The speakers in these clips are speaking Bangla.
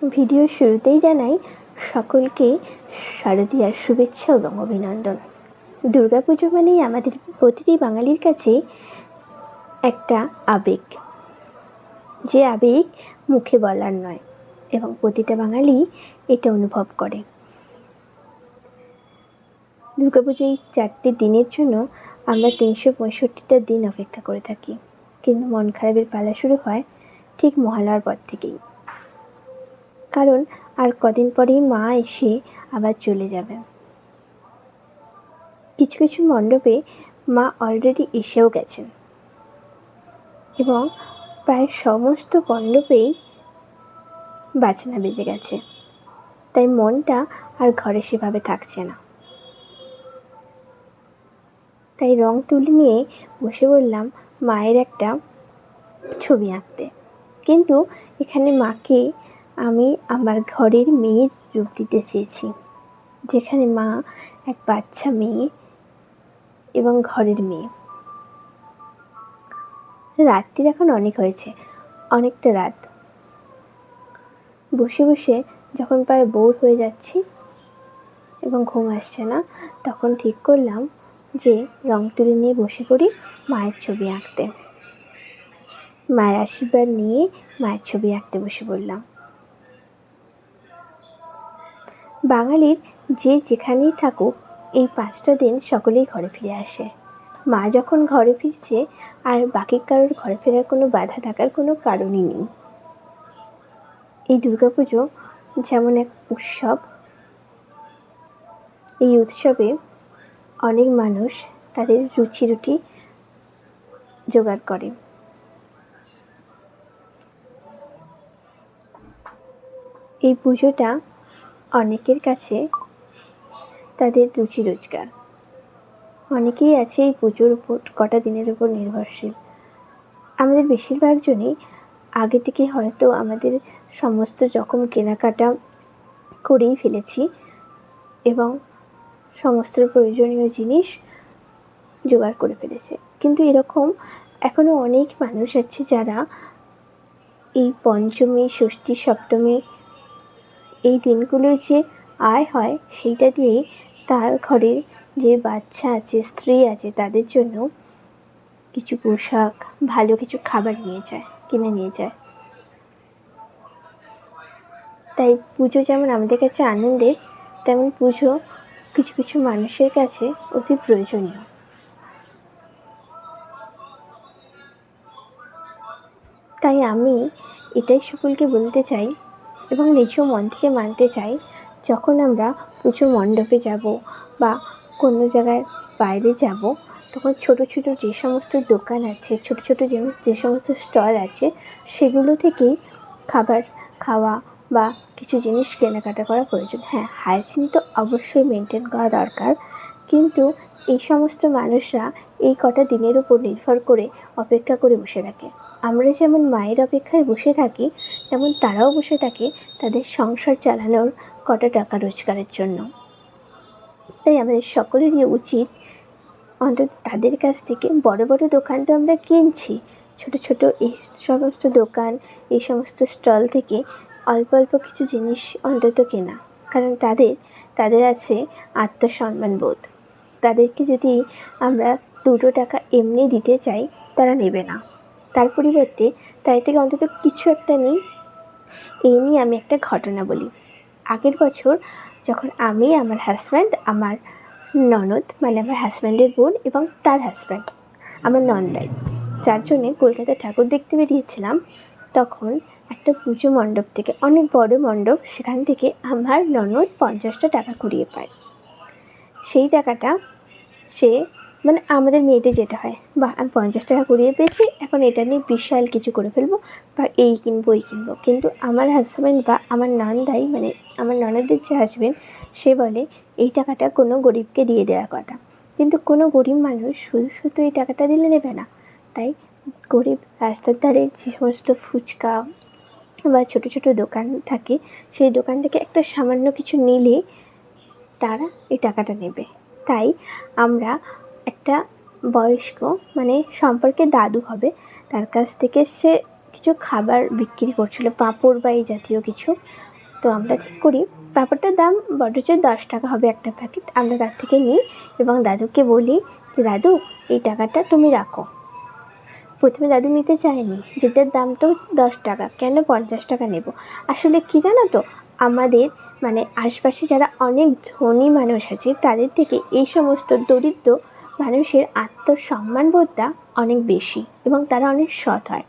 ভিডিওর শুরুতেই জানাই সকলকে শারদীয়ার শুভেচ্ছা এবং অভিনন্দন। দুর্গাপুজো মানেই আমাদের প্রতিটি বাঙালির কাছে একটা আবেগ, যে আবেগ মুখে বলার নয় এবং প্রতিটা বাঙালি এটা অনুভব করে। দুর্গাপুজো এই 4টি দিনের জন্য আমরা 365টা দিন অপেক্ষা করে থাকি, কিন্তু মন খারাপের পালা শুরু হয় ঠিক মহালয়ার পর থেকেই। কারণ আর কদিন পরেই মা এসে আবার চলে যাবে। কিছু কিছু মণ্ডপে মা অলরেডি এসেও গেছেন এবং প্রায় সমস্ত মণ্ডপেই বাজনা বেজে গেছে, তাই মনটা আর ঘরে সেভাবে থাকছে না। তাই রং তুলি নিয়ে বসে বললাম মায়ের একটা ছবি আঁকতে, কিন্তু এখানে মাকে আমি আমার ঘরের মেয়ের রূপ দিতে চেয়েছি, যেখানে মা এক বাচ্চা মেয়ে এবং ঘরের মেয়ে। রাত্রি এখন অনেক হয়েছে, অনেকটা রাত। বসে বসে যখন প্রায় বোর হয়ে যাচ্ছি এবং ঘুম আসছে না, তখন ঠিক করলাম যে রং তুলি নিয়ে বসে পড়ি মায়ের ছবি আঁকতে। মায়ের আশীর্বাদ নিয়ে মায়ের ছবি আঁকতে বসে পড়লাম। বাঙালির যে যেখানেই থাকুক, এই 5টা দিন সকলেই ঘরে ফিরে আসে। মা যখন ঘরে ফিরছে আর বাকি কারোর ঘরে ফেরার কোনো বাধা থাকার কোনো কারণই নেই। এই দুর্গাপুজো যেমন এক উৎসব, এই উৎসবে অনেক মানুষ তাদের রুচি রুটি জোগাড় করে। এই পুজোটা অনেকের কাছে তাদের রুচি রোজগার। অনেকেই আছে এই পুজোর উপর কটা দিনের উপর নির্ভরশীল। আমাদের বেশিরভাগ জনই আগে থেকে হয়তো আমাদের সমস্ত রকম কেনাকাটা করেই ফেলেছি এবং সমস্ত প্রয়োজনীয় জিনিস জোগাড় করে ফেলেছে, কিন্তু এরকম এখনও অনেক মানুষ আছে যারা এই পঞ্চমী, ষষ্ঠী, সপ্তমী এই দিনগুলো যে আয় হয় সেইটা দিয়েই তার ঘরের যে বাচ্চা আছে, স্ত্রী আছে, তাদের জন্য কিছু পোশাক, ভালো কিছু খাবার কিনে নিয়ে যায়। তাই পুজো যেমন আমাদের কাছে আনন্দের, তেমন পুজো কিছু কিছু মানুষের কাছে অতি প্রয়োজনীয়। তাই আমি এটাই সকলকে বলতে চাই এবং নিজেও মন থেকে মানতে চাই, যখন আমরা পুজো মণ্ডপে যাব বা কোনো জায়গায় বাইরে যাব, তখন ছোট ছোট যে সমস্ত দোকান আছে, ছোট ছোট যে সমস্ত স্টল আছে, সেগুলো থেকেই খাবার খাওয়া বা কিছু জিনিস কেনাকাটা করা প্রয়োজন। হ্যাঁ, হাইজিন তো অবশ্যই মেনটেন করা দরকার, কিন্তু এই সমস্ত মানুষরা এই কটা দিনের উপর নির্ভর করে অপেক্ষা করে বসে থাকে। আমরা যেমন মায়ের অপেক্ষায় বসে থাকি, তেমন তারাও বসে থাকে তাদের সংসার চালানোর কটা টাকা রোজগারের জন্য। তাই আমাদের সকলেরই উচিত অন্তত তাদের কাছ থেকে, বড় বড় দোকান তো আমরা কিনছি, ছোট ছোট এই সমস্ত দোকান, এই সমস্ত স্টল থেকে অল্প অল্প কিছু জিনিস অন্তত কেনা। কারণ তাদের আছে আত্মসম্মান বোধ। তাদেরকে যদি আমরা 2 টাকা এমনি দিতে চাই, তারা নেবে না। তার পরিবর্তে তাই থেকে অন্তত কিছু একটা নিই। এই নিয়ে আমি একটা ঘটনা বলি। আগের বছর যখন আমি, আমার হাজব্যান্ড, আমার ননদ মানে আমার হাজব্যান্ডের বোন এবং তার হাজব্যান্ড আমার নন্দাই 4 জনে কলকাতা ঠাকুর দেখতে বেরিয়েছিলাম, তখন একটা পুজো মণ্ডপ থেকে, অনেক বড় মণ্ডপ, সেখান থেকে আমার ননদ 50টা টাকা কুড়িয়ে পায়। সেই টাকাটা সে, মানে আমাদের মেয়েদের যেটা হয়, বা আমি 50 টাকা কুড়িয়ে পেয়েছি, এখন এটা নিয়ে বিশাল কিছু করে ফেলবো বা এই কিনবো ওই কিনবো। কিন্তু আমার হাজব্যান্ড বা আমার নন্দাই, মানে আমার ননদের যে হাজব্যান্ড, সে বলে এই টাকাটা কোনো গরিবকে দিয়ে দেওয়ার কথা। কিন্তু কোনো গরিব মানুষ শুধু শুধু এই টাকাটা দিলে নেবে না। তাই গরিব রাস্তার ধারে যে সমস্ত ফুচকা বা ছোটো ছোটো দোকান থাকে, সেই দোকান থেকে একটা সামান্য কিছু নিলে তারা এই টাকাটা নেবে। তাই আমরা একটা বয়স্ক, মানে সম্পর্কে দাদু হবে, তার কাছ থেকে সে কিছু খাবার বিক্রি করছিল, পাঁপড় বা এই জাতীয় কিছু। তো আমরা ঠিক করি পাঁপড়টার দাম বড়জোর 10 টাকা হবে একটা প্যাকেট। আমরা তার থেকে নিই এবং দাদুকে বলি যে দাদু এই টাকাটা তুমি রাখো। প্রথমে দাদু নিতে চায়নি, যেটার দাম তো 10 টাকা, কেন 50 টাকা নেব। আসলে কি জানো তো, আমাদের মানে আশপাশে যারা অনেক ধনী মানুষ আছে তাদের থেকে এই সমস্ত দরিদ্র মানুষের আত্মসম্মানবোধটা অনেক বেশি এবং তারা অনেক সৎ হয়।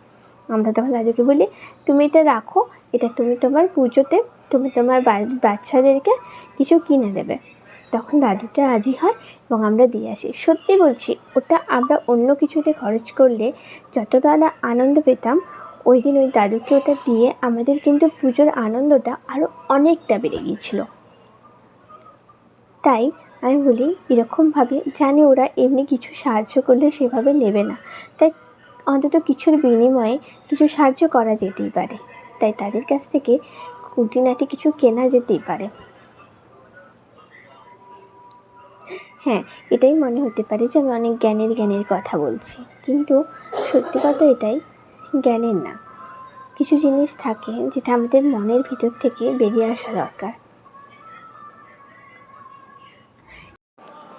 আমরা তখন দাদুকে বলি তুমি এটা রাখো, এটা তুমি তোমার পুজোতে তুমি তোমার বাড়ির বাচ্চাদেরকে কিছু কিনে দেবে। তখন দাদুটা রাজি হয় এবং আমরা দিয়ে আসি। সত্যি বলছি, ওটা আমরা অন্য কিছুতে খরচ করলে যতটা না আনন্দ পেতাম, ওই দিন ওই দাদুকে ওটা দিয়ে আমাদের কিন্তু পুজোর আনন্দটা আরও অনেকটা বেড়ে গিয়েছিল। তাই আমি বলি এরকমভাবে জানি ওরা এমনি কিছু সাহায্য করলে সেভাবে নেবে না, তাই অন্তত কিছুর বিনিময়ে কিছু সাহায্য করা যেতেই পারে। তাই তাদের কাছ থেকে খুঁটিনাটি কিছু কেনা যেতেই পারে। হ্যাঁ, এটাই মনে হতে পারে যে আমি অনেক জ্ঞানের কথা বলছি, কিন্তু সত্যি কথা এটাই, জ্ঞানের না। কিছু জিনিস থাকে যেটা আমাদের মনের ভিতর থেকে বেরিয়ে আসা দরকার।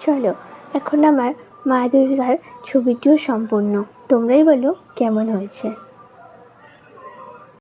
চলো, এখন আমার মা দুর্গার ছবিটিও সম্পূর্ণ, তোমরাই বলো কেমন হয়েছে।